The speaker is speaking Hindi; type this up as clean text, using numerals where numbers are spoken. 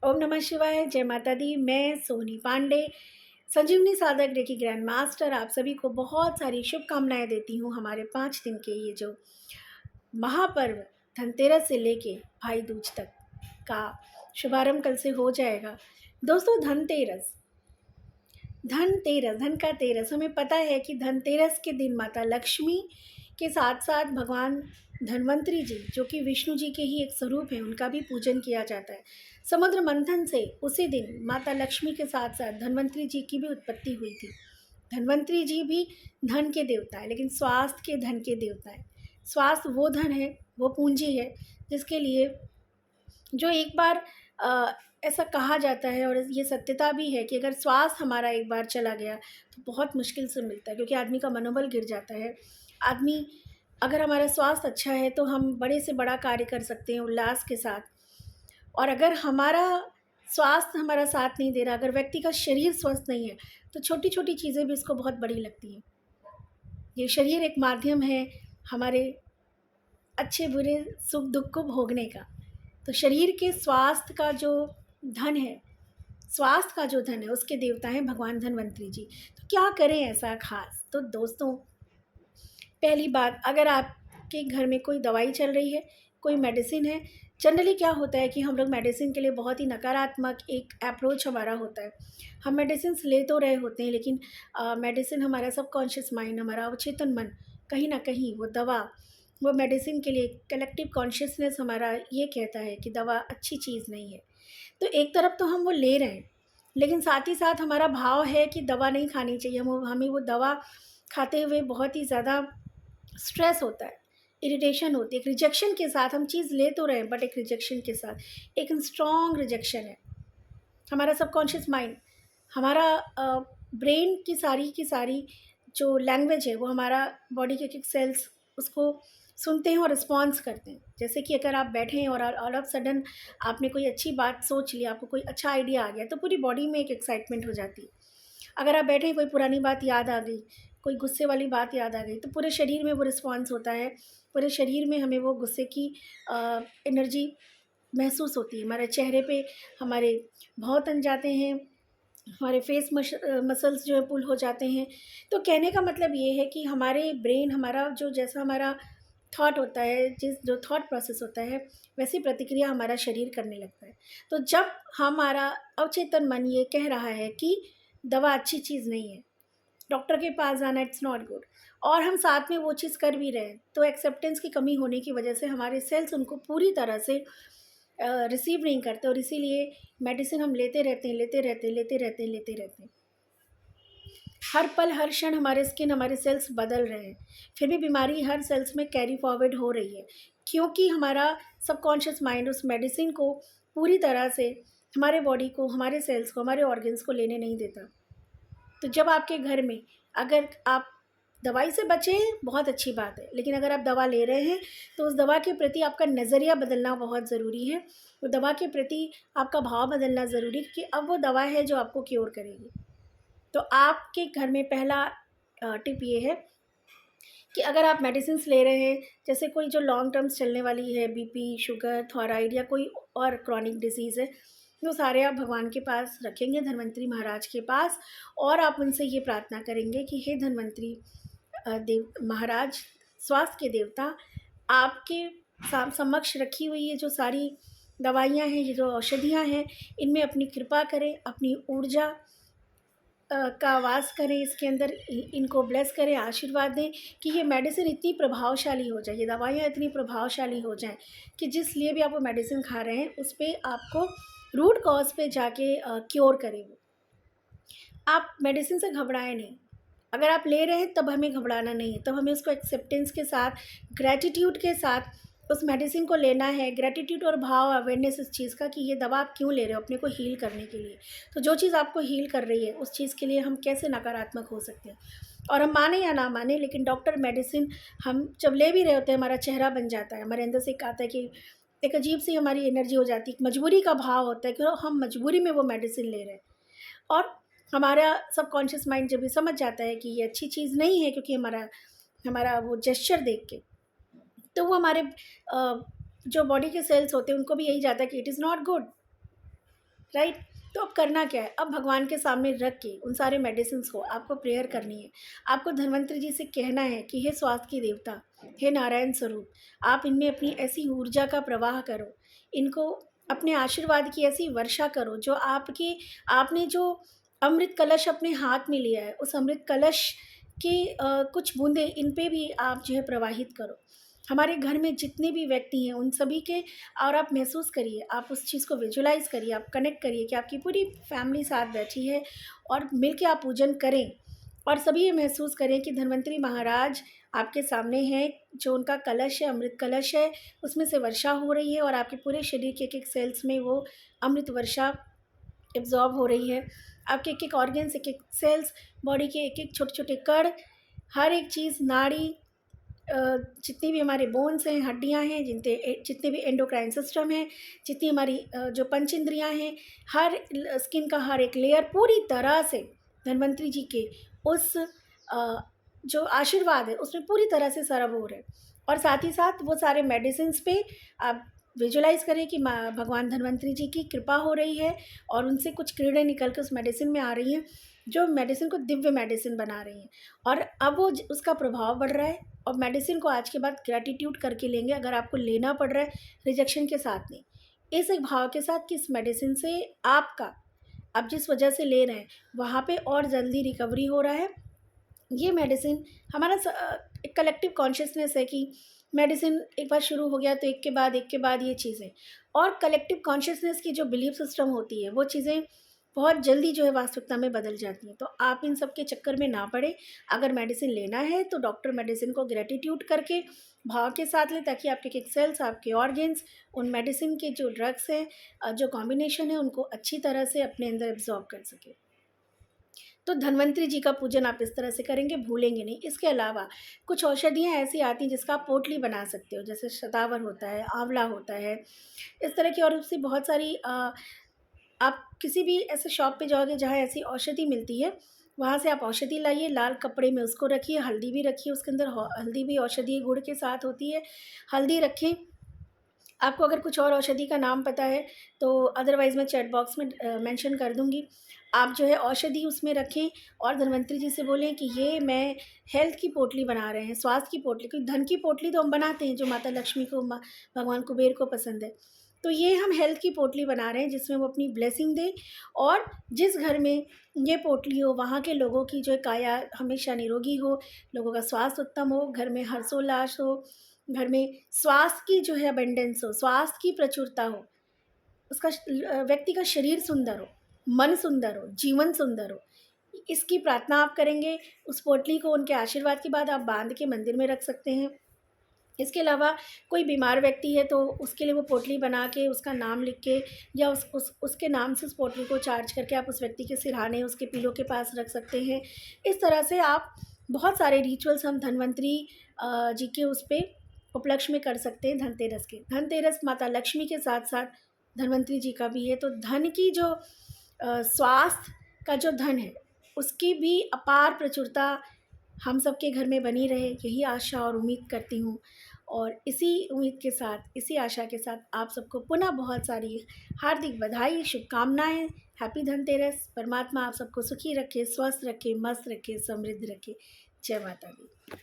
ओम नमः शिवाय, जय माता दी। मैं सोनी पांडे, संजीवनी साधक रेकी ग्रैंड मास्टर, आप सभी को बहुत सारी शुभकामनाएं देती हूँ। हमारे 5 दिन के ये जो महापर्व धनतेरस से लेके भाई दूज तक का शुभारंभ कल से हो जाएगा। दोस्तों, धनतेरस, धन का तेरस, हमें पता है कि धनतेरस के दिन माता लक्ष्मी के साथ साथ भगवान धन्वंतरी जी, जो कि विष्णु जी के ही एक स्वरूप हैं, उनका भी पूजन किया जाता है। समुद्र मंथन से उसी दिन माता लक्ष्मी के साथ साथ धन्वंतरी जी की भी उत्पत्ति हुई थी। धन्वंतरी जी भी धन के देवता है, लेकिन स्वास्थ्य के धन के देवता है। स्वास्थ्य वो धन है, वो पूंजी है, जिसके लिए जो एक बार ऐसा कहा जाता है, और ये सत्यता भी है कि अगर स्वास्थ्य हमारा एक बार चला गया तो बहुत मुश्किल से मिलता है, क्योंकि आदमी का मनोबल गिर जाता है। आदमी, अगर हमारा स्वास्थ्य अच्छा है तो हम बड़े से बड़ा कार्य कर सकते हैं उल्लास के साथ, और अगर हमारा स्वास्थ्य हमारा साथ नहीं दे रहा, अगर व्यक्ति का शरीर स्वस्थ नहीं है, तो छोटी छोटी चीज़ें भी उसको बहुत बड़ी लगती हैं। ये शरीर एक माध्यम है हमारे अच्छे बुरे सुख दुख को भोगने का। तो शरीर के स्वास्थ्य का जो धन है, स्वास्थ्य का जो धन है, उसके देवता हैं भगवान धन्वंतरी जी। तो क्या करें ऐसा खास? तो दोस्तों, पहली बात, अगर आपके घर में कोई दवाई चल रही है, कोई मेडिसिन है, जनरली क्या होता है कि हम लोग मेडिसिन के लिए बहुत ही नकारात्मक एक अप्रोच हमारा होता है। हम मेडिसिन ले तो रहे होते हैं, लेकिन मेडिसिन, हमारा सबकॉन्शियस माइंड, हमारा अवचेतन मन, कहीं ना कहीं वो दवा, वो मेडिसिन के लिए कलेक्टिव कॉन्शियसनेस हमारा ये कहता है कि दवा अच्छी चीज़ नहीं है। तो एक तरफ तो हम वो ले रहे हैं, लेकिन साथ ही साथ हमारा भाव है कि दवा नहीं खानी चाहिए। हमें वो दवा खाते हुए बहुत ही ज़्यादा स्ट्रेस होता है, इरिटेशन होती है, एक रिजेक्शन के साथ हम चीज़ ले तो रहे हैं, बट एक रिजेक्शन के साथ, एक स्ट्रॉन्ग रिजेक्शन है। हमारा सबकॉन्शियस माइंड, हमारा ब्रेन की सारी जो लैंग्वेज है, वो हमारा बॉडी के एक सेल्स उसको सुनते हैं और रिस्पॉन्स करते हैं। जैसे कि अगर आप बैठे हैं और ऑल ऑफ सडन आपने कोई अच्छी बात सोच ली, आपको कोई अच्छा आइडिया आ गया, तो पूरी बॉडी में एक एक्साइटमेंट हो जाती है। अगर आप बैठे हैं, कोई पुरानी बात याद आ गई, कोई गुस्से वाली बात याद आ गई, तो पूरे शरीर में वो रिस्पॉन्स होता है। पूरे शरीर में हमें वो गुस्से की एनर्जी महसूस होती है। हमारे चेहरे पे हमारे भाव तन जाते हैं, हमारे फेस मसल्स जो है पुल हो जाते हैं। तो कहने का मतलब ये है कि हमारे ब्रेन, हमारा जो जैसा हमारा थॉट होता है, जो थॉट प्रोसेस होता है, वैसी प्रतिक्रिया हमारा शरीर करने लगता है। तो जब हमारा अवचेतन मन ये कह रहा है कि दवा अच्छी चीज़ नहीं है, डॉक्टर के पास जाना इट्स नॉट गुड, और हम साथ में वो चीज़ कर भी रहे हैं, तो एक्सेप्टेंस की कमी होने की वजह से हमारे सेल्स उनको पूरी तरह से रिसीव नहीं करते, और इसीलिए मेडिसिन हम लेते रहते हैं। हर पल हर क्षण हमारे स्किन, हमारे सेल्स बदल रहे हैं, फिर भी बीमारी हर सेल्स में कैरी फॉरवर्ड हो रही है, क्योंकि हमारा सबकॉन्शियस माइंड उस मेडिसिन को पूरी तरह से हमारे बॉडी को, हमारे सेल्स को, हमारे ऑर्गन्स को लेने नहीं देता। तो जब आपके घर में, अगर आप दवाई से बचें, बहुत अच्छी बात है, लेकिन अगर आप दवा ले रहे हैं तो उस दवा के प्रति आपका नज़रिया बदलना बहुत ज़रूरी है। वो दवा के प्रति आपका भाव बदलना ज़रूरी है, क्योंकि अब वो दवा है जो आपको क्योर करेगी। तो आपके घर में पहला टिप ये है कि अगर आप मेडिसिन ले रहे हैं, जैसे कोई जो लॉन्ग टर्म्स चलने वाली है, बीपी, शुगर, थायराइड या कोई और क्रॉनिक डिजीज़ है, वो सारे आप भगवान के पास रखेंगे, धन्वंतरी महाराज के पास, और आप उनसे ये प्रार्थना करेंगे कि हे धन्वंतरी देव महाराज, स्वास्थ्य के देवता, आपके समक्ष रखी हुई ये जो सारी दवाइयाँ हैं, ये जो औषधियाँ हैं, इनमें अपनी कृपा करें, अपनी ऊर्जा का वास करें इसके अंदर, इनको ब्लेस करें, आशीर्वाद दें कि ये मेडिसिन इतनी प्रभावशाली हो जाए, ये दवाइयाँ इतनी प्रभावशाली हो जाएं कि जिस लिए भी आप वो मेडिसिन खा रहे हैं, उस पर आपको रूट कॉज पे जाके क्योर करें वो। आप मेडिसिन से घबराएं नहीं। अगर आप ले रहे हैं तब हमें घबराना नहीं है, तब हमें उसको एक्सेप्टेंस के साथ, ग्रैटिट्यूड के साथ उस मेडिसिन को लेना है। ग्रैटिट्यूड और भाव, अवेयरनेस इस चीज़ का कि ये दवा आप क्यों ले रहे हो, अपने को हील करने के लिए। तो जो चीज़ आपको हील कर रही है, उस चीज़ के लिए हम कैसे नकारात्मक हो सकते हैं? और हम माने या ना माने, लेकिन डॉक्टर मेडिसिन हम जब ले भी रहे होते हैं, हमारा चेहरा बन जाता है, हमारे अंदर से एक आता है कि एक अजीब सी हमारी एनर्जी हो जाती है, मजबूरी का भाव होता है कि हम मजबूरी में वो मेडिसिन ले रहे हैं। और हमारा सबकॉन्शियस माइंड जब भी समझ जाता है कि ये अच्छी चीज़ नहीं है, क्योंकि हमारा हमारा वो जेस्चर देख के, तो वो हमारे जो बॉडी के सेल्स होते हैं उनको भी यही जाता है कि it is not good. Right. तो अब करना क्या है, अब भगवान के सामने रख के उन सारे मेडिसिन्स को आपको प्रेयर करनी है। आपको धन्वंतरि जी से कहना है कि हे स्वास्थ्य की देवता, हे नारायण स्वरूप, आप इनमें अपनी ऐसी ऊर्जा का प्रवाह करो, इनको अपने आशीर्वाद की ऐसी वर्षा करो, जो आपने जो अमृत कलश अपने हाथ में लिया है, उस अमृत कलश की कुछ बूंदें इन पे भी आप जो है प्रवाहित करो। हमारे घर में जितने भी व्यक्ति हैं उन सभी के, और आप महसूस करिए, आप उस चीज़ को विजुलाइज़ करिए, आप कनेक्ट करिए कि आपकी पूरी फैमिली साथ बैठी है और मिल के आप पूजन करें। और सभी ये महसूस करें कि धन्वंतरि महाराज आपके सामने हैं, जो उनका कलश है, अमृत कलश है, उसमें से वर्षा हो रही है और आपके पूरे शरीर के एक-एक सेल्स में वो अमृत वर्षा एब्ज़ॉर्ब हो रही है। आपके एक-एक ऑर्गन्स, एक-एक सेल्स, बॉडी के एक-एक छोटे-छोटे कण, हर एक चीज़, नाड़ी, जितनी भी हमारे बोन्स हैं, हड्डियाँ हैं, जितने भी एंडोक्राइन सिस्टम है, जितनी हमारी जो पंच इंद्रियाँ हैं, हर स्किन का हर एक लेयर पूरी तरह से धन्वंतरि जी के उस जो आशीर्वाद है उसमें पूरी तरह से सरब हो रहे हैं। और साथ ही साथ वो सारे मेडिसिन्स पे आप विजुलाइज़ करें कि भगवान धन्वंतरि जी की कृपा हो रही है और उनसे कुछ किरणें निकल के उस मेडिसिन में आ रही हैं, जो मेडिसिन को दिव्य मेडिसिन बना रही हैं। और अब वो उसका प्रभाव बढ़ रहा है, और मेडिसिन को आज के बाद ग्रैटिट्यूड करके लेंगे, अगर आपको लेना पड़ रहा है रिजेक्शन के साथ नहीं, इस एक भाव के साथ कि इस मेडिसिन से आपका, आप जिस वजह से ले रहे हैं वहाँ पे और जल्दी रिकवरी हो रहा है। ये मेडिसिन हमारा एक कलेक्टिव कॉन्शियसनेस है कि मेडिसिन एक बार शुरू हो गया तो एक के बाद ये चीज़ें, और कलेक्टिव कॉन्शियसनेस की जो बिलीफ सिस्टम होती है वो चीज़ें बहुत जल्दी जो है वास्तविकता में बदल जाती हैं। तो आप इन सब के चक्कर में ना पड़े। अगर मेडिसिन लेना है तो डॉक्टर मेडिसिन को ग्रेटिट्यूड करके भाव के साथ लें, ताकि आपके एक सेल्स, आपके ऑर्गेन्स उन मेडिसिन के जो ड्रग्स हैं, जो कॉम्बिनेशन है, उनको अच्छी तरह से अपने अंदर एब्जॉर्ब कर सके। तो धन्वंतरि जी का पूजन आप इस तरह से करेंगे, भूलेंगे नहीं। इसके अलावा कुछ औषधियाँ ऐसी आती हैं जिसका आप पोटली बना सकते हो, जैसे शतावर होता है, आंवला होता है, इस तरह की और उससे बहुत सारी आप किसी भी ऐसे शॉप पे जाओगे जहाँ ऐसी औषधि मिलती है, वहाँ से आप औषधि लाइए, लाल कपड़े में उसको रखिए, हल्दी भी रखिए उसके अंदर, हल्दी भी औषधीय गुण के साथ होती है, हल्दी रखें। आपको अगर कुछ और औषधि का नाम पता है तो अदरवाइज़ मैं चैट बॉक्स में मेंशन कर दूँगी। आप जो है औषधि उसमें रखें और धन्वंतरि जी से बोलें कि ये मैं हेल्थ की पोटली बना रहे हैं, स्वास्थ्य की पोटली, क्योंकि धन की पोटली तो हम बनाते हैं जो माता लक्ष्मी को, भगवान कुबेर को पसंद है। तो ये हम हेल्थ की पोटली बना रहे हैं जिसमें वो अपनी ब्लेसिंग दें, और जिस घर में ये पोटली हो वहाँ के लोगों की जो है काया हमेशा निरोगी हो, लोगों का स्वास्थ्य उत्तम हो, घर में हर्षोल्लास हो, घर में स्वास्थ्य की जो है अबंडेंस हो, स्वास्थ्य की प्रचुरता हो, उसका व्यक्ति का शरीर सुंदर हो, मन सुंदर हो, जीवन सुंदर हो, इसकी प्रार्थना आप करेंगे। उस पोटली को उनके आशीर्वाद के बाद आप बांध के मंदिर में रख सकते हैं। इसके अलावा कोई बीमार व्यक्ति है तो उसके लिए वो पोटली बना के उसका नाम लिख के, या उसके नाम से उस पोटली को चार्ज करके आप उस व्यक्ति के सिरहाने, उसके पीलों के पास रख सकते हैं। इस तरह से आप बहुत सारे रिचुअल्स हम धन्वंतरि जी के उस पे उपलक्ष्य में कर सकते हैं। धनतेरस के, धनतेरस माता लक्ष्मी के साथ साथ धन्वंतरि जी का भी है, तो धन की जो स्वास्थ्य का जो धन है उसकी भी अपार प्रचुरता हम सबके घर में बनी रहे, यही आशा और उम्मीद करती हूँ। और इसी उम्मीद के साथ, इसी आशा के साथ आप सबको पुनः बहुत सारी हार्दिक बधाई, शुभकामनाएँ। हैप्पी धनतेरस। परमात्मा आप सबको सुखी रखे, स्वस्थ रखे, मस्त रखे, समृद्ध रखे। जय माता दी।